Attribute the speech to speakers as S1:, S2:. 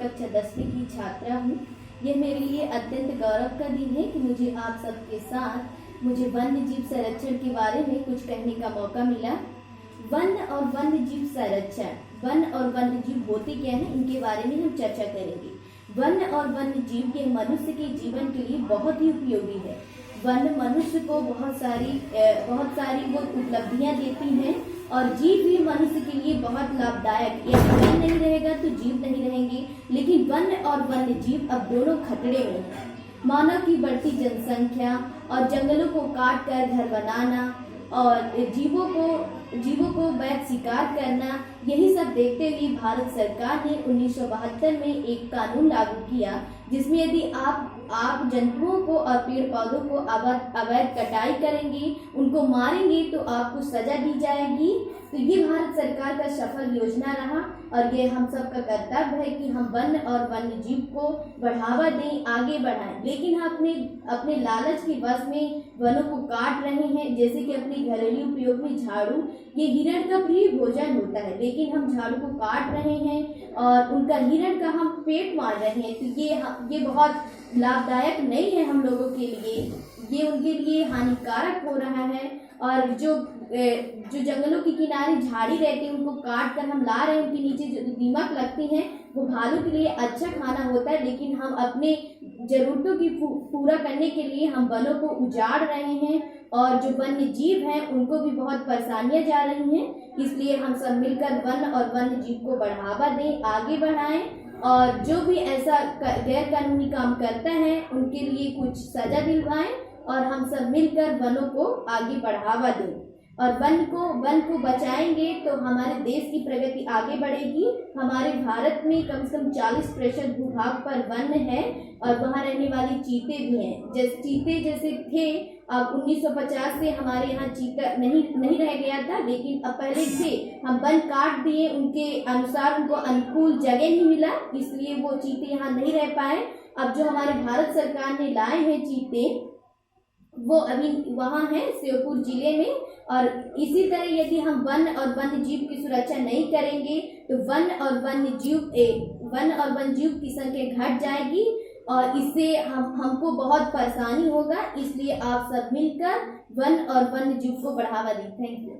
S1: कक्षा 10वीं की छात्रा हूँ। यह मेरे लिए अत्यंत गौरव का दिन है कि मुझे आप सबके साथ मुझे वन्य जीव संरक्षण के बारे में कुछ कहने का मौका मिला। वन और वन्य जीव संरक्षण, वन और वन्य जीव होते क्या हैं, इनके बारे में हम चर्चा करेंगे। वन और वन्य जीव के मनुष्य के जीवन के लिए बहुत ही उपयोगी है। वन मनुष्य को बहुत सारी वो उपलब्धियां देती हैं और जीव भी मनुष्य के लिए बहुत लाभदायक। यदि वन नहीं रहेगा तो जीव नहीं रहेंगे, लेकिन वन और वन्य जीव अब दोनों खतरे में हैं। मानव की बढ़ती जनसंख्या और जंगलों को काट कर घर बनाना और जीवों को वैध शिकार करना, यही सब देखते हुए भारत सरकार ने 1972 में एक कानून लागू किया, जिसमें यदि आप जंतुओं को और पेड़ पौधों को अवैध कटाई करेंगे, उनको मारेंगे तो आपको सजा दी जाएगी। तो ये भारत सरकार का सफल योजना रहा और ये हम सब का कर्तव्य है कि हम वन और वन्य जीव को बढ़ावा दें, आगे बढ़ाएं। लेकिन हम अपने लालच के वश में वनों को काट रहे हैं। जैसे कि अपने घरेलू उपयोग में झाड़ू, ये हिरण का प्रिय भोजन होता है, लेकिन हम झाड़ू को काट रहे हैं और उनका हिरण का हम पेट मार रहे हैं। तो ये बहुत लाभदायक नहीं है हम लोगों के लिए, ये उनके लिए हानिकारक हो रहा है। और जो जंगलों के किनारे झाड़ी रहती है, उनको काट कर हम ला रहे हैं, उनके नीचे जो दीमक लगती हैं, वो भालू के लिए अच्छा खाना होता है, लेकिन हम अपने जरूरतों की पूरा करने के लिए हम वनों को उजाड़ रहे हैं और जो वन्य जीव हैं उनको भी बहुत परेशानियां जा रही हैं। इसलिए हम सब मिलकर वन और वन्य जीव को बढ़ावा दें, आगे बढ़ाएं और जो भी ऐसा गैर कानूनी काम करता है उनके लिए कुछ सजा दिलवाएं और हम सब मिलकर वनों को आगे बढ़ावा दें। और वन को बचाएंगे तो हमारे देश की प्रगति आगे बढ़ेगी। हमारे भारत में कम से कम 40% भूभाग पर वन है और वहाँ रहने वाली चीते भी हैं। चीते जैसे थे, अब 1950 से हमारे यहाँ चीता नहीं रह गया था, लेकिन अब पहले थे। हम वन काट दिए, उनके अनुसार उनको अनुकूल जगह नहीं मिला, इसलिए वो चीते यहाँ नहीं रह पाए। अब जो हमारे भारत सरकार ने लाए हैं चीते, वो अभी वहाँ है श्योपुर जिले में। और इसी तरह यदि हम वन और वन्य जीव की सुरक्षा नहीं करेंगे तो वन और वन्य जीव की संख्या घट जाएगी और इससे हमको बहुत परेशानी होगा। इसलिए आप सब मिलकर वन और वन्य जीव को बढ़ावा दें। Thank you.